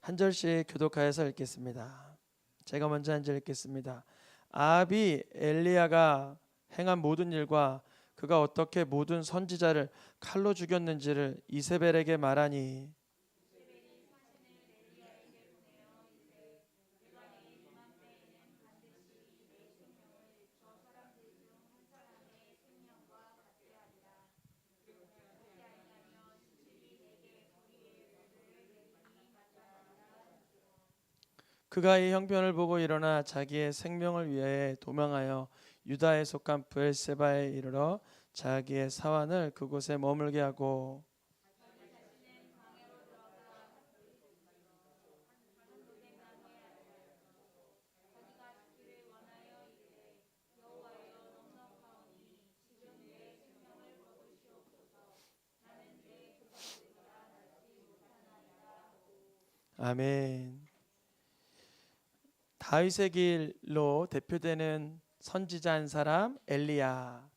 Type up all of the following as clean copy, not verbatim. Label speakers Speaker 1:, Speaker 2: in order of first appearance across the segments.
Speaker 1: 한 절씩 교독하여서 읽겠습니다. 제가 먼저 한 절 읽겠습니다. 아합이 엘리야가 행한 모든 일과 그가 어떻게 모든 선지자를 칼로 죽였는지를 이세벨에게 말하니 그가 이 형편을 보고 일어나 자기의 생명을 위해 도망하여 유다에 속한 브엘세바에 이르러 자기의 사환을 그곳에 머물게 하고 아멘. 다윗의 길로 대표되는 선지자 한 사람 엘리야,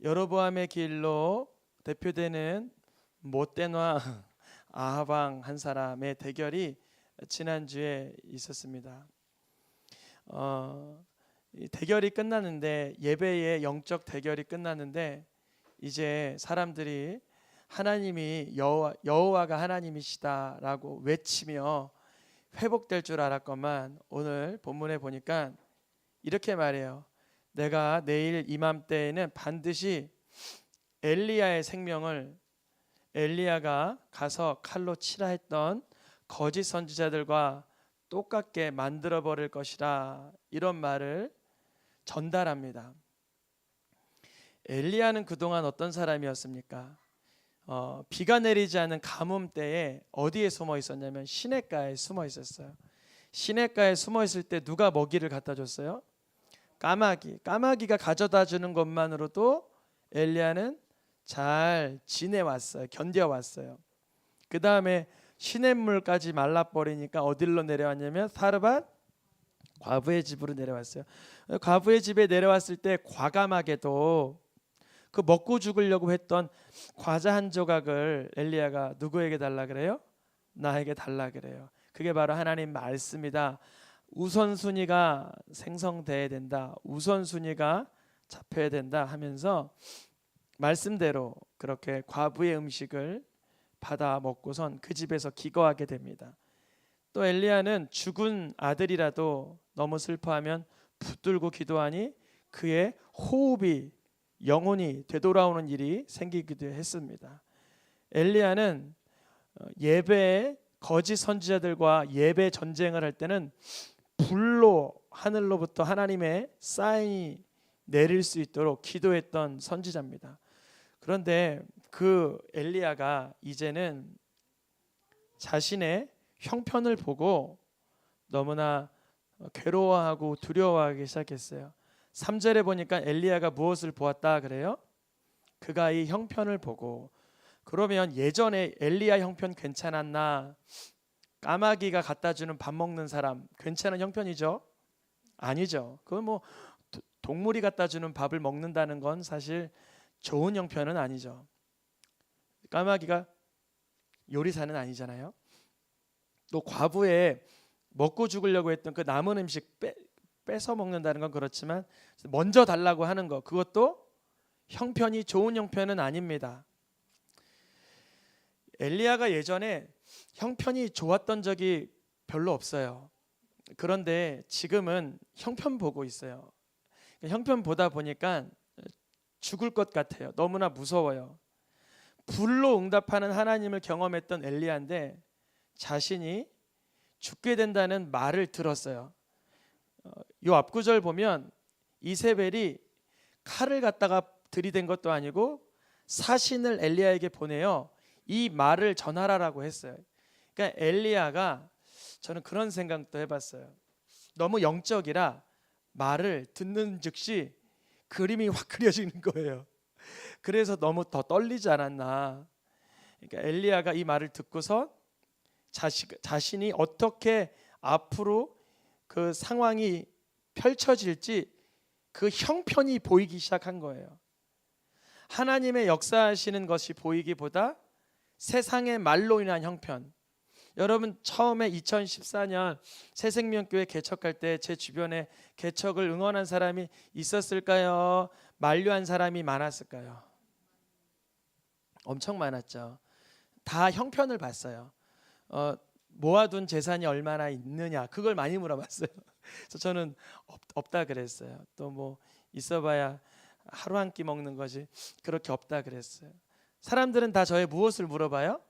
Speaker 1: 여로보암의 길로 대표되는 못된 왕 아합 왕 한 사람의 대결이 지난주에 있었습니다. 이 대결이 끝났는데, 예배의 영적 대결이 끝났는데 이제 사람들이 하나님이 여호와가 하나님이시다라고 외치며 회복될 줄 알았건만 오늘 본문에 보니까 이렇게 말해요. 내가 내일 이맘때에는 반드시 엘리야의 생명을 엘리야가 가서 칼로 치라 했던 거짓 선지자들과 똑같게 만들어 버릴 것이라, 이런 말을 전달합니다. 엘리야는 그동안 어떤 사람이었습니까? 비가 내리지 않은 가뭄 때에 어디에 숨어 있었냐면 시냇가에 숨어 있었어요. 시냇가에 숨어 있을 때 누가 먹이를 갖다 줬어요? 까마귀가 가져다 주는 것만으로도 엘리야는 잘 지내왔어요. 견뎌왔어요. 그 다음에 시냇물까지 말라버리니까 어디로 내려왔냐면 사르밧 과부의 집으로 내려왔어요. 과부의 집에 내려왔을 때 과감하게도 그 먹고 죽으려고 했던 과자 한 조각을 엘리야가 누구에게 달라 그래요? 나에게 달라 그래요. 그게 바로 하나님 말씀이다. 우선순위가 생성돼야 된다. 우선순위가 잡혀야 된다 하면서 말씀대로 그렇게 과부의 음식을 받아 먹고선 그 집에서 기거하게 됩니다. 또 엘리야는 죽은 아들이라도 너무 슬퍼하면 붙들고 기도하니 그의 호흡이 영혼이 되돌아오는 일이 생기기도 했습니다. 엘리야는 예배 거짓 선지자들과 예배 전쟁을 할 때는 불로 하늘로부터 하나님의 사인이 내릴 수 있도록 기도했던 선지자입니다. 그런데 그 엘리야가 이제는 자신의 형편을 보고 너무나 괴로워하고 두려워하기 시작했어요. 3절에 보니까 엘리야가 무엇을 보았다 그래요? 그가 이 형편을 보고, 그러면 예전에 엘리야 형편 괜찮았나? 까마귀가 갖다 주는 밥 먹는 사람 괜찮은 형편이죠? 아니죠. 그건 뭐 동물이 갖다 주는 밥을 먹는다는 건 사실 좋은 형편은 아니죠. 까마귀가 요리사는 아니잖아요. 또 과부에 먹고 죽으려고 했던 그 남은 음식 뺏어 먹는다는 건 그렇지만 먼저 달라고 하는 거, 그것도 형편이 좋은 형편은 아닙니다. 엘리야가 예전에 형편이 좋았던 적이 별로 없어요. 그런데 지금은 형편 보고 있어요. 형편 보다 보니까 죽을 것 같아요. 너무나 무서워요. 불로 응답하는 하나님을 경험했던 엘리야인데 자신이 죽게 된다는 말을 들었어요. 요 앞구절 보면 이세벨이 칼을 갖다가 들이댄 것도 아니고 사신을 엘리야에게 보내요. 이 말을 전하라라고 했어요. 그러니까 엘리야가, 저는 그런 생각도 해봤어요. 너무 영적이라 말을 듣는 즉시 그림이 확 그려지는 거예요. 그래서 너무 더 떨리지 않았나. 그러니까 엘리야가 이 말을 듣고서 자신이 어떻게 앞으로 그 상황이 펼쳐질지 그 형편이 보이기 시작한 거예요. 하나님의 역사하시는 것이 보이기보다 세상의 말로 인한 형편, 여러분 처음에 2014년 새생명교회 개척할 때 제 주변에 개척을 응원한 사람이 있었을까요? 만류한 사람이 많았을까요? 엄청 많았죠. 다 형편을 봤어요. 모아둔 재산이 얼마나 있느냐 그걸 많이 물어봤어요. 그래서 저는 없다 그랬어요. 또 뭐 있어봐야 하루 한 끼 먹는 거지 그렇게 없다 그랬어요. 사람들은 다 저의 무엇을 물어봐요?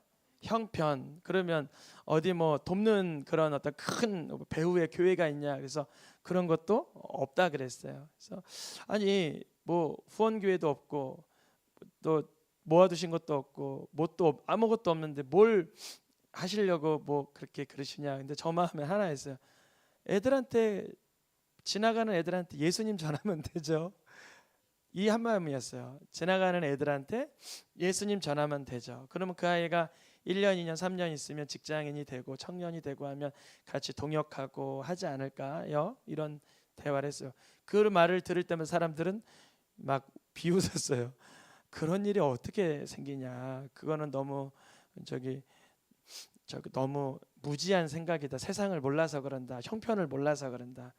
Speaker 1: 형편. 그러면 어디 뭐 돕는 그런 어떤 큰 배후의 교회가 있냐 그래서 그런 것도 없다 그랬어요. 그래서 아니 뭐 후원교회도 없고 또 모아두신 것도 없고 뭣도 아무것도 없는데 뭘 하시려고 뭐 그렇게 그러시냐. 근데 저 마음에 하나였어요. 애들한테 지나가는 애들한테 예수님 전하면 되죠. 이 한 마음이었어요. 지나가는 애들한테 예수님 전하면 되죠. 그러면 그 아이가 1년, 2년, 3년 있으면 직장인이 되고 청년이 되고 하면 같이 동역하고 하지 않을까요? 이런 대화를 했어요. 그 말을 들을 때마다 사람들은 막 비웃었어요. 그런 일이 어떻게 생기냐. 그거는 너무 저기 너무 무지한 생각이다. 세상을 몰라서 그런다. 형편을 몰라서 그런다.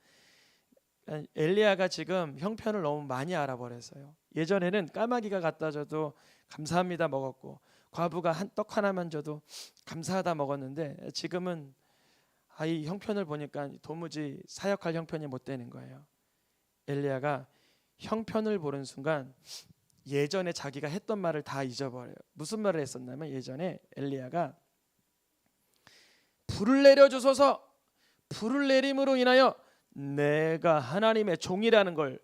Speaker 1: 엘리야가 지금 형편을 너무 많이 알아버렸어요. 예전에는 까마귀가 갖다 줘도 감사합니다 먹었고 과부가 떡 하나만 줘도 감사하다 먹었는데 지금은 이 형편을 보니까 도무지 사역할 형편이 못 되는 거예요. 엘리야가 형편을 보는 순간 예전에 자기가 했던 말을 다 잊어버려요. 무슨 말을 했었냐면 예전에 엘리야가 불을 내려주소서, 불을 내림으로 인하여 내가 하나님의 종이라는 걸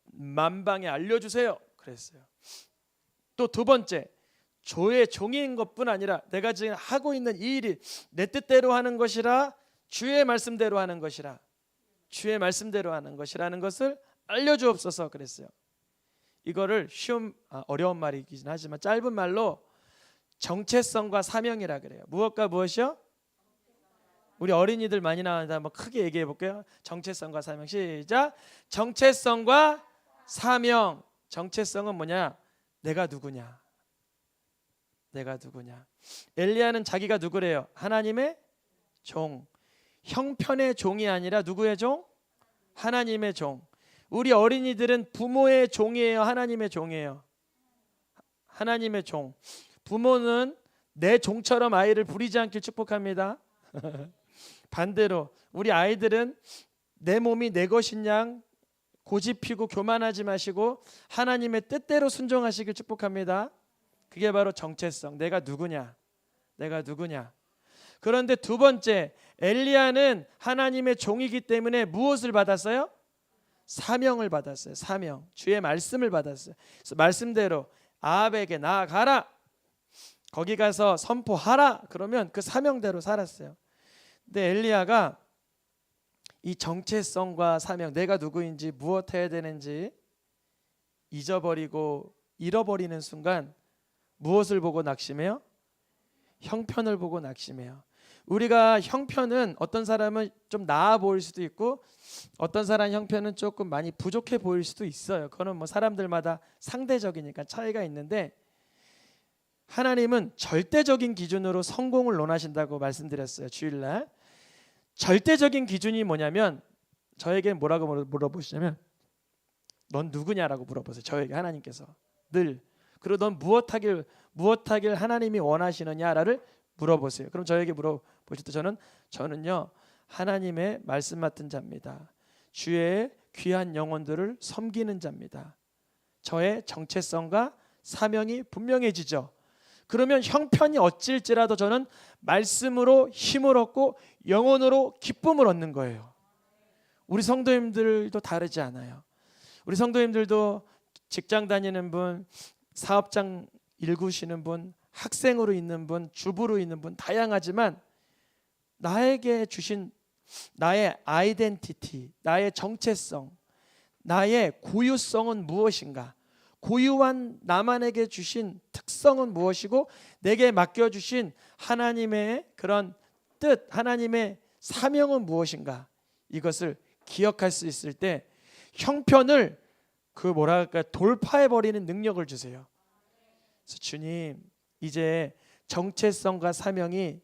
Speaker 1: 만방에 알려주세요 그랬어요. 또 두 번째, 주의 종인 것뿐 아니라 내가 지금 하고 있는 이 일이 내 뜻대로 하는 것이라 주의 말씀대로 하는 것이라 주의 말씀대로 하는 것이라는 것을 알려주옵소서 그랬어요. 이거를 어려운 말이긴 하지만 짧은 말로 정체성과 사명이라 그래요. 무엇과 무엇이요? 우리 어린이들 많이 나오는데 한번 크게 얘기해 볼게요. 정체성과 사명. 시작. 정체성과 사명. 정체성은 뭐냐? 내가 누구냐? 내가 누구냐? 엘리야는 자기가 누구래요? 하나님의 종. 형편의 종이 아니라 누구의 종? 하나님의 종. 우리 어린이들은 부모의 종이에요? 하나님의 종이에요? 하나님의 종. 부모는 내 종처럼 아이를 부리지 않길 축복합니다. 반대로 우리 아이들은 내 몸이 내 것인 양 고집 피고 교만하지 마시고 하나님의 뜻대로 순종하시길 축복합니다. 그게 바로 정체성. 내가 누구냐? 내가 누구냐? 그런데 두 번째, 엘리야는 하나님의 종이기 때문에 무엇을 받았어요? 사명을 받았어요. 사명. 주의 말씀을 받았어요. 그래서 말씀대로 아합에게 나아가라. 거기 가서 선포하라. 그러면 그 사명대로 살았어요. 근데 엘리야가 이 정체성과 사명, 내가 누구인지 무엇 해야 되는지 잊어버리고 잃어버리는 순간 무엇을 보고 낙심해요? 형편을 보고 낙심해요. 우리가 형편은 어떤 사람은 좀 나아 보일 수도 있고 어떤 사람 형편은 조금 많이 부족해 보일 수도 있어요. 그거는 뭐 사람들마다 상대적이니까 차이가 있는데 하나님은 절대적인 기준으로 성공을 논하신다고 말씀드렸어요. 주일날. 절대적인 기준이 뭐냐면 저에게 뭐라고 물어보시냐면 넌 누구냐라고 물어보세요. 저에게 하나님께서 늘. 그리고 넌 무엇하길 하나님이 원하시느냐를 물어보세요. 그럼 저에게 물어보실 때 저는요 하나님의 말씀 맡은 자입니다. 주의 귀한 영혼들을 섬기는 자입니다. 저의 정체성과 사명이 분명해지죠. 그러면 형편이 어찔지라도 저는 말씀으로 힘을 얻고 영혼으로 기쁨을 얻는 거예요. 우리 성도님들도 다르지 않아요. 우리 성도님들도 직장 다니는 분, 사업장 일구시는 분, 학생으로 있는 분, 주부로 있는 분 다양하지만 나에게 주신 나의 아이덴티티, 나의 정체성, 나의 고유성은 무엇인가? 고유한 나만에게 주신 특성은 무엇이고 내게 맡겨주신 하나님의 그런 뜻, 하나님의 사명은 무엇인가? 이것을 기억할 수 있을 때 형편을 돌파해버리는 능력을 주세요. 그래서 주님 이제 정체성과 사명이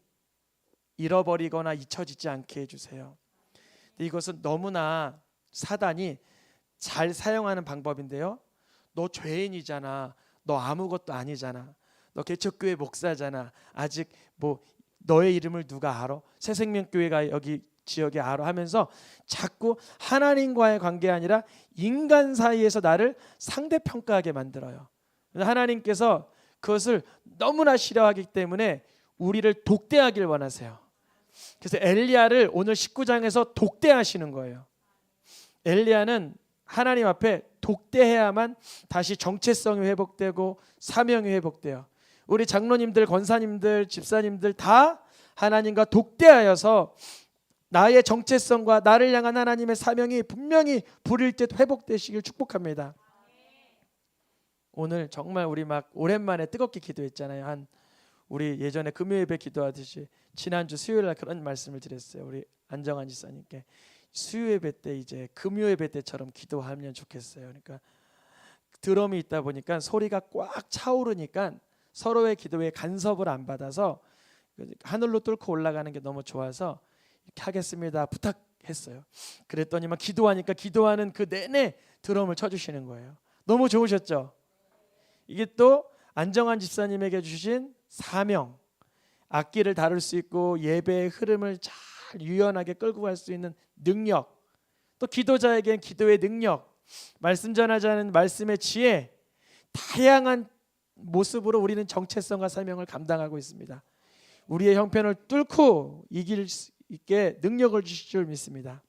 Speaker 1: 잃어버리거나 잊혀지지 않게 해주세요. 이것은 너무나 사단이 잘 사용하는 방법인데요. 너 죄인이잖아. 너 아무것도 아니잖아. 너 개척교회 목사잖아. 아직 뭐 너의 이름을 누가 알아? 새생명교회가 여기 지역에 알아 하면서 자꾸 하나님과의 관계 아니라 인간 사이에서 나를 상대평가하게 만들어요. 하나님께서 그것을 너무나 싫어하기 때문에 우리를 독대하길 원하세요. 그래서 엘리야를 오늘 19장에서 독대하시는 거예요. 엘리야는 하나님 앞에 독대해야만 다시 정체성이 회복되고 사명이 회복돼요. 우리 장로님들, 권사님들, 집사님들 다 하나님과 독대하여서 나의 정체성과 나를 향한 하나님의 사명이 분명히 불일 듯 회복되시길 축복합니다. 오늘 정말 우리 막 오랜만에 뜨겁게 기도했잖아요. 우리 예전에 금요예배 기도하듯이 지난주 수요일날 그런 말씀을 드렸어요. 우리 안정환 지사님께 수요예배 때 이제 금요예배 때처럼 기도하면 좋겠어요. 그러니까 드럼이 있다 보니까 소리가 꽉 차오르니까 서로의 기도에 간섭을 안 받아서 하늘로 뚫고 올라가는 게 너무 좋아서 이렇게 하겠습니다 부탁했어요. 그랬더니만 기도하니까 기도하는 그 내내 드럼을 쳐주시는 거예요. 너무 좋으셨죠? 이게 또 안정환 집사님에게 주신 사명, 악기를 다룰 수 있고 예배의 흐름을 잘 유연하게 끌고 갈 수 있는 능력, 또 기도자에겐 기도의 능력, 말씀 전하자는 말씀의 지혜, 다양한 모습으로 우리는 정체성과 사명을 감당하고 있습니다. 우리의 형편을 뚫고 이길 수 있게 능력을 주실 줄 믿습니다.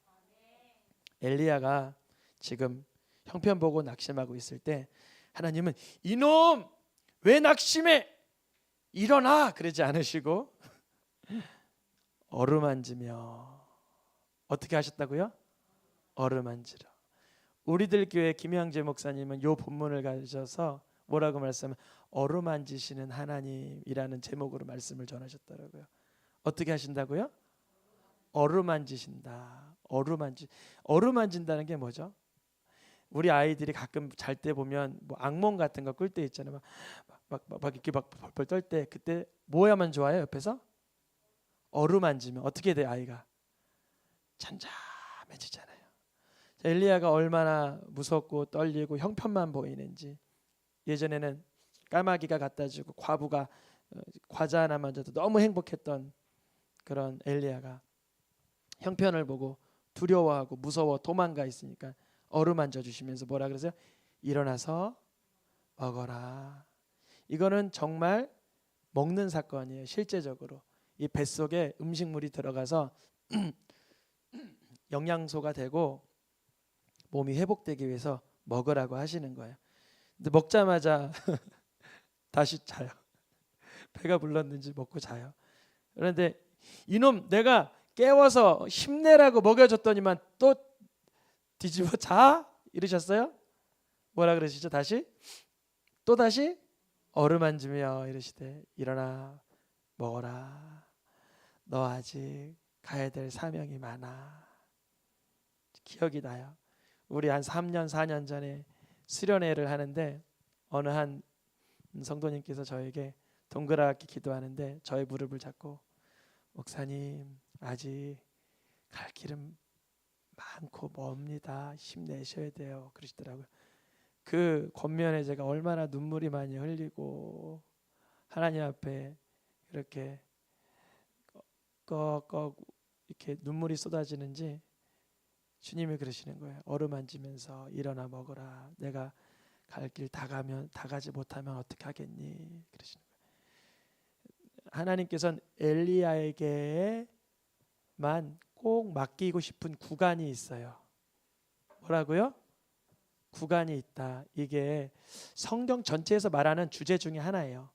Speaker 1: 엘리야가 지금 형편 보고 낙심하고 있을 때 하나님은 이놈 왜 낙심해? 일어나! 그러지 않으시고 어루만지며 어떻게 하셨다고요? 어루만지러. 우리들 교회 김양재 목사님은 이 본문을 가져서 뭐라고 말씀하면 어루만지시는 하나님이라는 제목으로 말씀을 전하셨더라고요. 어떻게 하신다고요? 어루만지신다. 어루만진다는 게 뭐죠? 우리 아이들이 가끔 잘 때 보면 뭐 악몽 같은 거 꿀 때 있잖아요. 막 이렇게 막 벌벌 떨 때 그때 뭐 해야만 좋아요? 옆에서 어루만지면 어떻게 돼? 아이가 잠잠해지잖아요. 엘리야가 얼마나 무섭고 떨리고 형편만 보이는지. 예전에는 까마귀가 갖다 주고 과부가 과자 하나만 줘도 너무 행복했던 그런 엘리야가 형편을 보고 두려워하고 무서워 도망가 있으니까 어루만져 주시면서 뭐라 그러세요? 일어나서 먹어라. 이거는 정말 먹는 사건이에요. 실제적으로 이 뱃속에 음식물이 들어가서 영양소가 되고 몸이 회복되기 위해서 먹으라고 하시는 거예요. 근데 먹자마자 다시 자요. 배가 불렀는지 먹고 자요. 그런데 이놈 내가 깨워서 힘내라고 먹여줬더니만 또 뒤집어 자? 이러셨어요? 뭐라 그러시죠? 다시? 또 다시? 어루만지며 이러시되 일어나 먹어라. 너 아직 가야 될 사명이 많아. 기억이 나요. 우리 한 3년 4년 전에 수련회를 하는데 어느 한 성도님께서 저에게 동그랗게 기도하는데 저의 무릎을 잡고 목사님 아직 갈 길은 많고 멉니다. 힘내셔야 돼요. 그러시더라고요. 그 권면에 제가 얼마나 눈물이 많이 흘리고 하나님 앞에 이렇게 꺽꺽 이렇게 눈물이 쏟아지는지 주님이 그러시는 거예요. 어루만지면서 일어나 먹어라. 내가 갈 길 다 가지 못하면 어떻게 하겠니? 그러시는 거예요. 하나님께서는 엘리야에게만 꼭 맡기고 싶은 구간이 있어요. 뭐라고요? 구간이 있다. 이게 성경 전체에서 말하는 주제 중에 하나예요.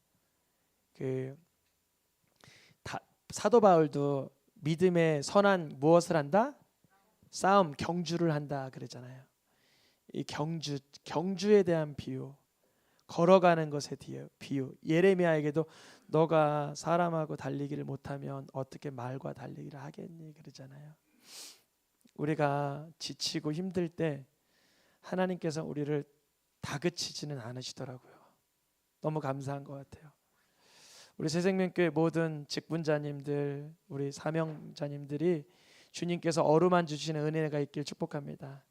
Speaker 1: 사도 바울도 믿음의 선한 무엇을 한다? 싸움, 경주를 한다 그랬잖아요. 이 경주에 대한 비유, 걸어가는 것에 비유. 예레미야에게도 너가 사람하고 달리기를 못하면 어떻게 말과 달리기를 하겠니? 그러잖아요. 우리가 지치고 힘들 때 하나님께서 우리를 다그치지는 않으시더라고요. 너무 감사한 것 같아요. 우리 새생명교회 모든 직분자님들, 우리 사명자님들이 주님께서 어루만 주시는 은혜가 있길 축복합니다.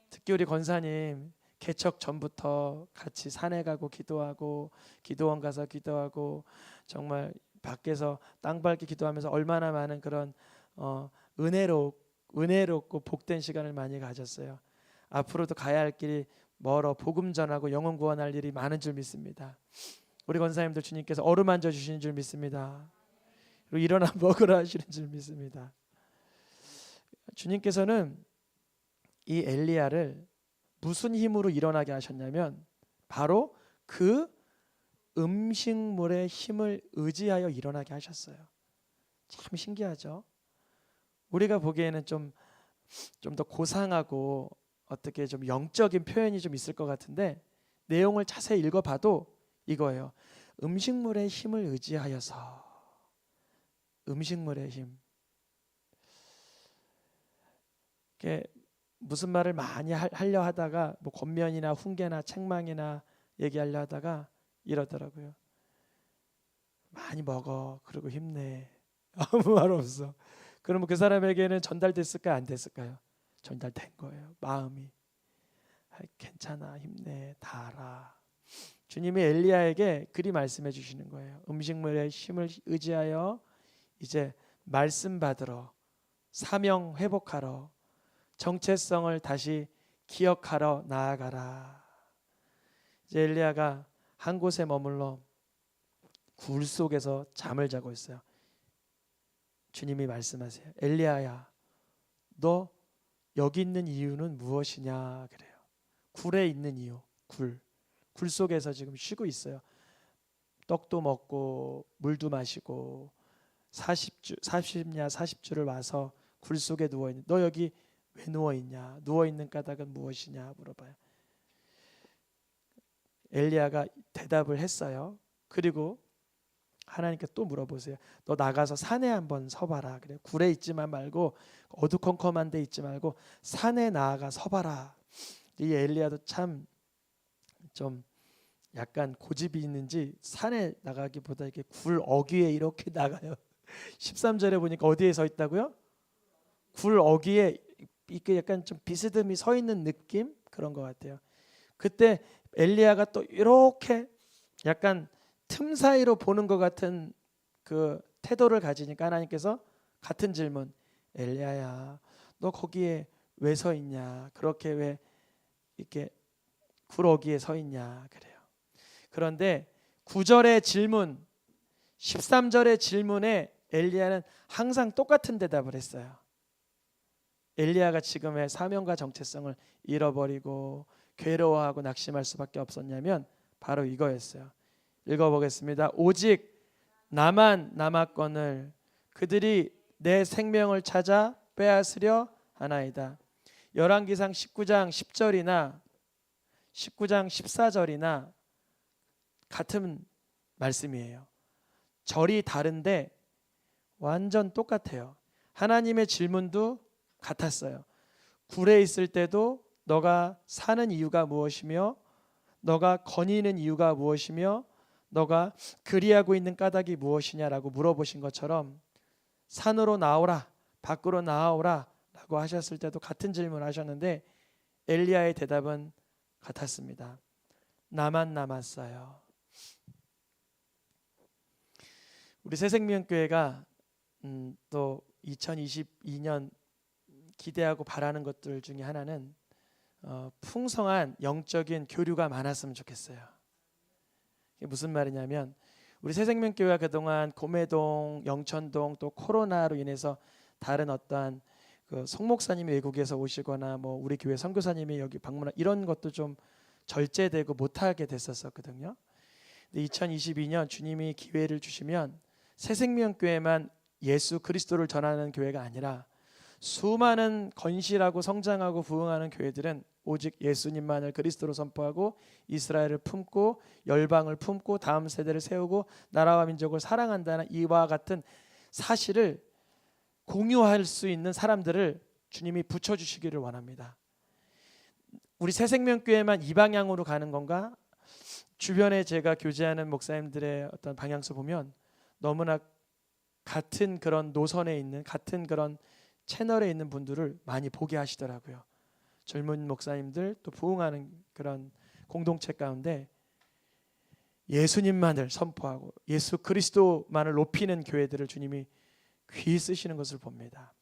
Speaker 1: 특히 우리 권사님 개척 전부터 같이 산에 가고 기도하고 기도원 가서 기도하고 정말 밖에서 땅 밟기 기도하면서 얼마나 많은 그런 은혜롭고 복된 시간을 많이 가졌어요. 앞으로도 가야 할 길이 멀어 복음 전하고 영혼 구원할 일이 많은 줄 믿습니다. 우리 권사님들 주님께서 어루만져 주시는 줄 믿습니다. 그리고 일어나 먹으라 하시는 줄 믿습니다. 주님께서는 이 엘리야를 무슨 힘으로 일어나게 하셨냐면 바로 그 음식물의 힘을 의지하여 일어나게 하셨어요. 참 신기하죠? 우리가 보기에는 좀 더 고상하고 어떻게 좀 영적인 표현이 좀 있을 것 같은데 내용을 자세히 읽어봐도 이거예요. 음식물의 힘을 의지하여서. 음식물의 힘. 무슨 말을 많이 하려 하다가 뭐 권면이나 훈계나 책망이나 얘기하려 하다가 이러더라고요. 많이 먹어. 그리고 힘내. 아무 말 없어. 그러면 그 사람에게는 전달됐을까요? 안 됐을까요? 전달된 거예요. 마음이. 괜찮아. 힘내. 다 알아. 주님이 엘리야에게 그리 말씀해 주시는 거예요. 음식물의 힘을 의지하여 이제 말씀 받으러, 사명 회복하러, 정체성을 다시 기억하러 나아가라. 이제 엘리야가 한 곳에 머물러 굴 속에서 잠을 자고 있어요. 주님이 말씀하세요. 엘리야야, 너 여기 있는 이유는 무엇이냐 그래요. 굴에 있는 이유. 굴 속에서 지금 쉬고 있어요. 떡도 먹고 물도 마시고 40주를 와서 굴 속에 누워 있는. 너 여기 왜 누워 있냐? 누워 있는 까닭은 무엇이냐 물어봐요. 엘리야가 대답을 했어요. 그리고 하나님께 또 물어보세요. 너 나가서 산에 한번 서봐라. 그래. 굴에 있지만 말고 어두컴컴한 데 있지 말고 산에 나아가 서봐라. 이 엘리야도 참 좀 약간 고집이 있는지 산에 나가기보다 이렇게 굴 어귀에 이렇게 나가요. 13절에 보니까 어디에 서 있다고요? 굴 어귀에 이렇게 약간 좀 비스듬히 서 있는 느낌 그런 것 같아요. 그때 엘리야가 또 이렇게 약간 틈 사이로 보는 것 같은 그 태도를 가지니까 하나님께서 같은 질문. 엘리야야, 너 거기에 왜 서 있냐? 그렇게 왜 이렇게 굴어기에 서 있냐? 그래요. 그런데 9절의 질문, 13절의 질문에 엘리야는 항상 똑같은 대답을 했어요. 엘리야가 지금의 사명과 정체성을 잃어버리고 괴로워하고 낙심할 수밖에 없었냐면 바로 이거였어요. 읽어보겠습니다. 오직 나만 남았거늘 그들이 내 생명을 찾아 빼앗으려 하나이다. 열왕기상 19장 10절이나 19장 14절이나 같은 말씀이에요. 절이 다른데 완전 똑같아요. 하나님의 질문도 같았어요. 굴에 있을 때도 너가 사는 이유가 무엇이며 너가 거니는 이유가 무엇이며 너가 그리하고 있는 까닭이 무엇이냐라고 물어보신 것처럼 산으로 나오라, 밖으로 나오라 라고 하셨을 때도 같은 질문을 하셨는데 엘리야의 대답은 같았습니다. 나만 남았어요. 우리 새생명교회가 또 2022년 기대하고 바라는 것들 중에 하나는 풍성한 영적인 교류가 많았으면 좋겠어요. 이게 무슨 말이냐면 우리 새생명교회가 그동안 고매동, 영천동 또 코로나로 인해서 다른 어떠한 그 송목사님이 외국에서 오시거나 뭐 우리 교회 선교사님이 여기 방문하 이런 것도 좀 절제되고 못하게 됐었거든요. 근데 2022년 주님이 기회를 주시면 새생명교회만 예수 그리스도를 전하는 교회가 아니라 수많은 건실하고 성장하고 부흥하는 교회들은 오직 예수님만을 그리스도로 선포하고 이스라엘을 품고 열방을 품고 다음 세대를 세우고 나라와 민족을 사랑한다는 이와 같은 사실을 공유할 수 있는 사람들을 주님이 붙여주시기를 원합니다. 우리 새생명교회만 이 방향으로 가는 건가? 주변에 제가 교제하는 목사님들의 어떤 방향수 보면 너무나 같은 그런 노선에 있는, 같은 그런 채널에 있는 분들을 많이 보게 하시더라고요. 젊은 목사님들, 또 부흥하는 그런 공동체 가운데 예수님만을 선포하고 예수 그리스도만을 높이는 교회들을 주님이 귀히 쓰시는 것을 봅니다.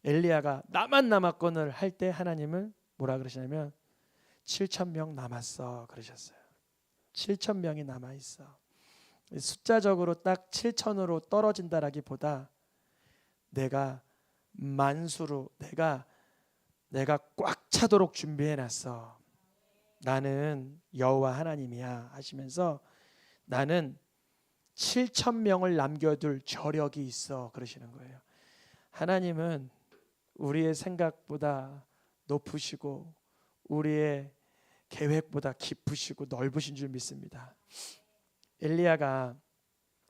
Speaker 1: 엘리야가 나만 남았건을 할 때 하나님은 뭐라 그러시냐면 7,000명 남았어 그러셨어요. 7,000명이 남아있어. 숫자적으로 딱 7,000으로 떨어진다라기보다 내가 만수로 내가 꽉 차도록 준비해놨어. 나는 여호와 하나님이야 하시면서 나는 7,000명을 남겨둘 저력이 있어 그러시는 거예요. 하나님은 우리의 생각보다 높으시고 우리의 계획보다 깊으시고 넓으신 줄 믿습니다. 엘리야가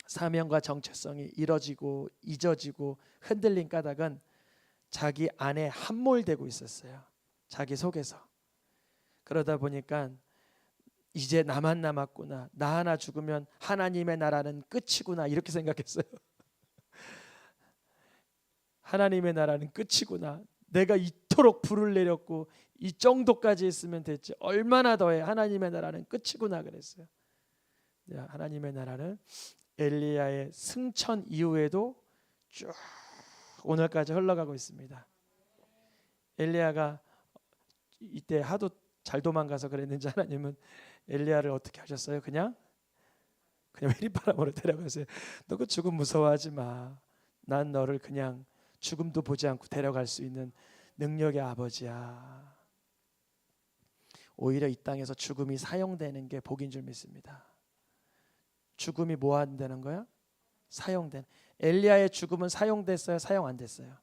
Speaker 1: 사명과 정체성이 이뤄지고 잊어지고 흔들린 까닭은 자기 안에 함몰되고 있었어요. 자기 속에서. 그러다 보니까 이제 나만 남았구나, 나 하나 죽으면 하나님의 나라는 끝이구나 이렇게 생각했어요. 하나님의 나라는 끝이구나, 내가 이토록 불을 내렸고 이 정도까지 했으면 됐지 얼마나 더해, 하나님의 나라는 끝이구나 그랬어요. 하나님의 나라는 엘리야의 승천 이후에도 쭉 오늘까지 흘러가고 있습니다. 엘리야가 이때 하도 잘 도망가서 그랬는지 하나님은 엘리야를 어떻게 하셨어요? 그냥 회리바람으로 데려가세요. 너 그 죽음 무서워하지 마. 난 너를 그냥 죽음도 보지 않고 데려갈 수 있는 능력의 아버지야. 오히려 이 땅에서 죽음이 사용되는 게 복인 줄 믿습니다. 죽음이 뭐 한다는 거야? 사용된. 엘리야의 죽음은 사용됐어요? 사용 안 됐어요?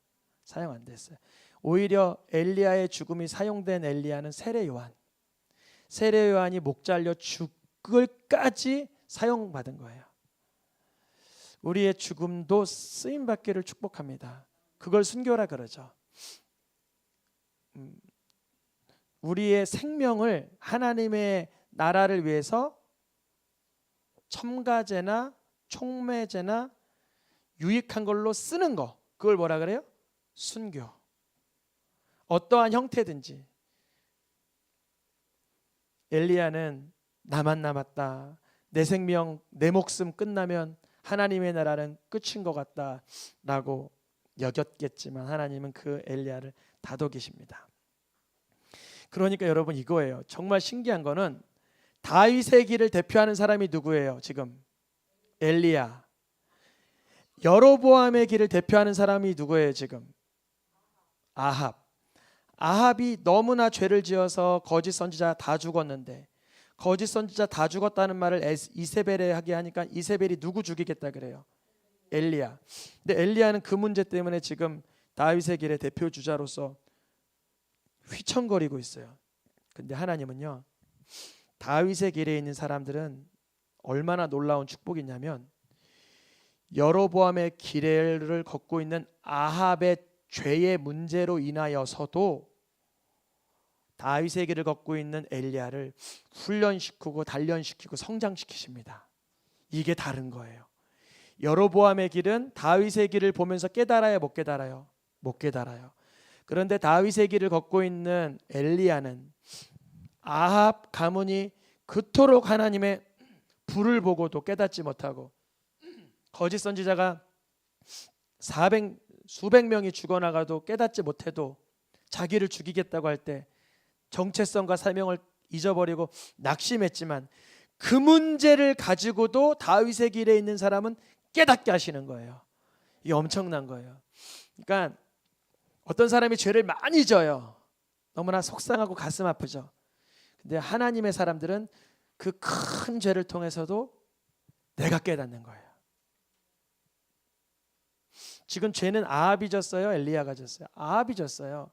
Speaker 1: 사용 안 됐어요. 오히려 엘리야의 죽음이 사용된 엘리야는 세례 요한. 세례 요한이 목 잘려 죽을까지 사용받은 거예요. 우리의 죽음도 쓰임 받기를 축복합니다. 그걸 순교라 그러죠. 우리의 생명을 하나님의 나라를 위해서 첨가제나 촉매제나 유익한 걸로 쓰는 거, 그걸 뭐라 그래요? 순교. 어떠한 형태든지. 엘리야는 나만 남았다, 내 생명 내 목숨 끝나면 하나님의 나라는 끝인 것 같다 라고 여겼겠지만 하나님은 그 엘리야를 다독이십니다. 그러니까 여러분 이거예요. 정말 신기한 거는 다윗의 길을 대표하는 사람이 누구예요? 지금 엘리야. 여로보암의 길을 대표하는 사람이 누구예요? 지금 아합. 아합이 너무나 죄를 지어서 거짓 선지자 다 죽었는데, 거짓 선지자 다 죽었다는 말을 이세벨에 하게 하니까 이세벨이 누구 죽이겠다 그래요? 엘리야. 근데 엘리야는 그 문제 때문에 지금 다윗의 길의 대표 주자로서 휘청거리고 있어요. 근데 하나님은요, 다윗의 길에 있는 사람들은 얼마나 놀라운 축복이냐면 여로보암의 길을 걷고 있는 아합의 죄의 문제로 인하여서도 다윗의 길을 걷고 있는 엘리야를 훈련시키고 단련시키고 성장시키십니다. 이게 다른 거예요. 여로보암의 길은 다윗의 길을 보면서 깨달아야 못 깨달아요? 못 깨달아요. 그런데 다윗의 길을 걷고 있는 엘리야는 아합 가문이 그토록 하나님의 불을 보고도 깨닫지 못하고 거짓 선지자가 수백 명이 죽어나가도 깨닫지 못해도 자기를 죽이겠다고 할 때 정체성과 사명을 잊어버리고 낙심했지만 그 문제를 가지고도 다윗의 길에 있는 사람은 깨닫게 하시는 거예요. 이게 엄청난 거예요. 그러니까 어떤 사람이 죄를 많이 져요. 너무나 속상하고 가슴 아프죠. 근데 하나님의 사람들은 그 큰 죄를 통해서도 내가 깨닫는 거예요. 지금 죄는 아합이 졌어요? 엘리야가 졌어요? 아합이 졌어요.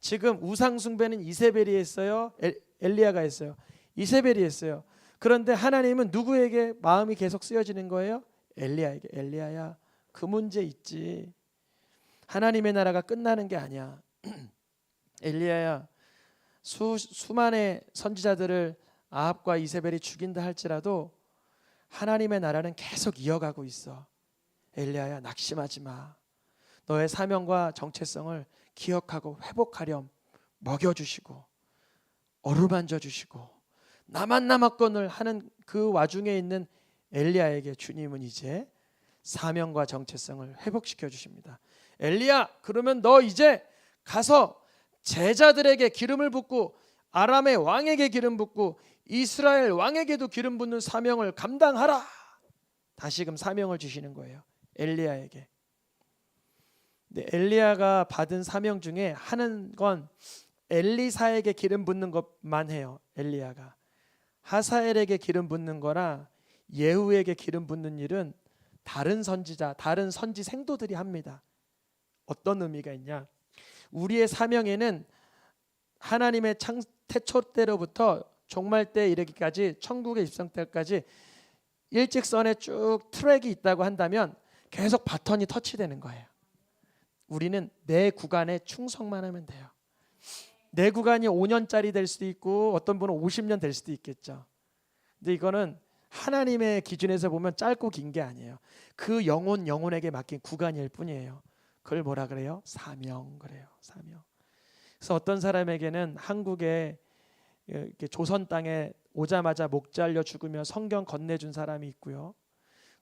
Speaker 1: 지금 우상 숭배는 이세벨이 했어요? 엘리야가 했어요? 이세벨이 했어요. 그런데 하나님은 누구에게 마음이 계속 쓰여지는 거예요? 엘리야에게. 엘리야야, 그 문제 있지. 하나님의 나라가 끝나는 게 아니야. 엘리야야, 수많은 선지자들을 아합과 이세벨이 죽인다 할지라도 하나님의 나라는 계속 이어가고 있어. 엘리야야, 낙심하지 마. 너의 사명과 정체성을 기억하고 회복하렴 먹여주시고 어루만져 주시고 나만 남았건을 하는 그 와중에 있는 엘리야에게 주님은 이제 사명과 정체성을 회복시켜 주십니다. 엘리야, 그러면 너 이제 가서 제자들에게 기름을 붓고 아람의 왕에게 기름 붓고 이스라엘 왕에게도 기름 붓는 사명을 감당하라. 다시금 사명을 주시는 거예요, 엘리야에게. 근데 엘리야가 받은 사명 중에 하는 건 엘리사에게 기름 붓는 것만 해요. 엘리야가 하사엘에게 기름 붓는 거나 예후에게 기름 붓는 일은 다른 선지자, 다른 선지 생도들이 합니다. 어떤 의미가 있냐? 우리의 사명에는 하나님의 태초 때로부터 종말 때 이르기까지, 천국의 입성 때까지 일직선에 쭉 트랙이 있다고 한다면 계속 바톤이 터치되는 거예요. 우리는 내 구간에 충성만 하면 돼요. 내 구간이 5년짜리 될 수도 있고 어떤 분은 50년 될 수도 있겠죠. 근데 이거는 하나님의 기준에서 보면 짧고 긴 게 아니에요. 그 영혼에게 맡긴 구간일 뿐이에요. 그걸 뭐라 그래요? 사명 그래요. 사명. 그래서 어떤 사람에게는 한국에 조선 땅에 오자마자 목 잘려 죽으며 성경 건네준 사람이 있고요.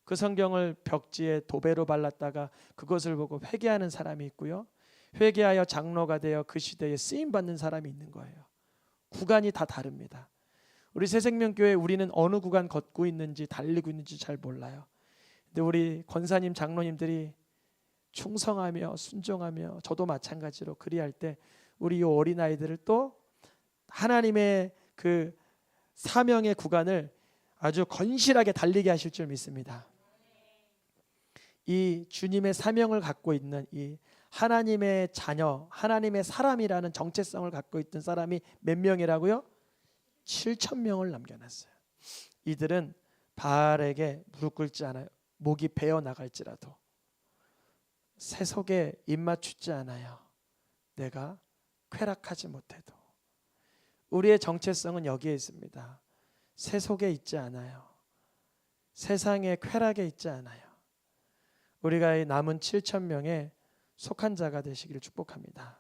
Speaker 1: 그 성경을 벽지에 도배로 발랐다가 그것을 보고 회개하는 사람이 있고요. 회개하여 장로가 되어 그 시대에 쓰임 받는 사람이 있는 거예요. 구간이 다 다릅니다. 우리 새생명교회 우리는 어느 구간 걷고 있는지 달리고 있는지 잘 몰라요. 근데 우리 권사님 장로님들이 충성하며 순종하며 저도 마찬가지로 그리할 때 우리 이 어린아이들을 또 하나님의 그 사명의 구간을 아주 건실하게 달리게 하실 줄 믿습니다. 이 주님의 사명을 갖고 있는 이 하나님의 자녀, 하나님의 사람이라는 정체성을 갖고 있던 사람이 몇 명이라고요? 7,000명을 남겨놨어요. 이들은 바알에게 무릎 꿇지 않아요. 목이 베어 나갈지라도 세속에 입맞추지 않아요. 내가 쾌락하지 못해도. 우리의 정체성은 여기에 있습니다. 세속에 있지 않아요. 세상의 쾌락에 있지 않아요. 우리가 이 남은 7,000명에 속한 자가 되시기를 축복합니다.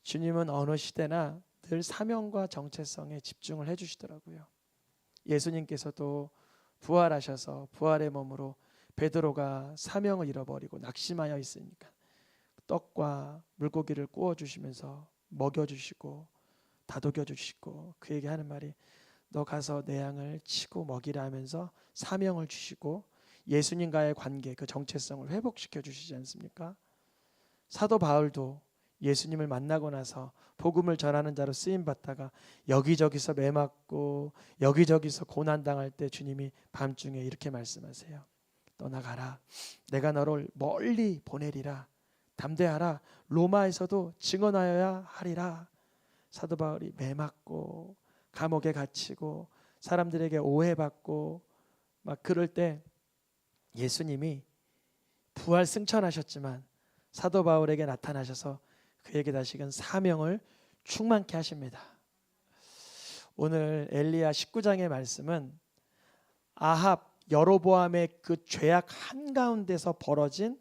Speaker 1: 주님은 어느 시대나 늘 사명과 정체성에 집중을 해주시더라고요. 예수님께서도 부활하셔서 부활의 몸으로 베드로가 사명을 잃어버리고 낙심하여 있으니까 떡과 물고기를 구워주시면서 먹여주시고 다독여주시고 그에게 하는 말이 너 가서 내 양을 치고 먹이라 하면서 사명을 주시고 예수님과의 관계, 그 정체성을 회복시켜 주시지 않습니까? 사도 바울도 예수님을 만나고 나서 복음을 전하는 자로 쓰임받다가 여기저기서 매맞고 여기저기서 고난당할 때 주님이 밤중에 이렇게 말씀하세요. 떠나가라. 내가 너를 멀리 보내리라. 담대하라. 로마에서도 증언하여야 하리라. 사도 바울이 매맞고 감옥에 갇히고 사람들에게 오해받고 막 그럴 때 예수님이 부활 승천하셨지만 사도 바울에게 나타나셔서 그에게 다시금 사명을 충만케 하십니다. 오늘 엘리야 19장의 말씀은 아합 여로보암의 그 죄악 한가운데서 벌어진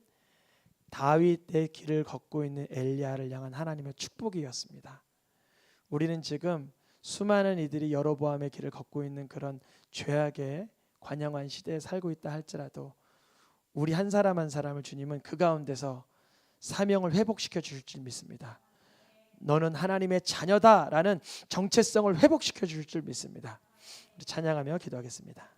Speaker 1: 다윗의 길을 걷고 있는 엘리야를 향한 하나님의 축복이었습니다. 우리는 지금 수많은 이들이 여로보암의 길을 걷고 있는 그런 죄악의 관영한 시대에 살고 있다 할지라도 우리 한 사람 한 사람을 주님은 그 가운데서 사명을 회복시켜 주실 줄 믿습니다. 너는 하나님의 자녀다라는 정체성을 회복시켜 주실 줄 믿습니다. 우리 찬양하며 기도하겠습니다.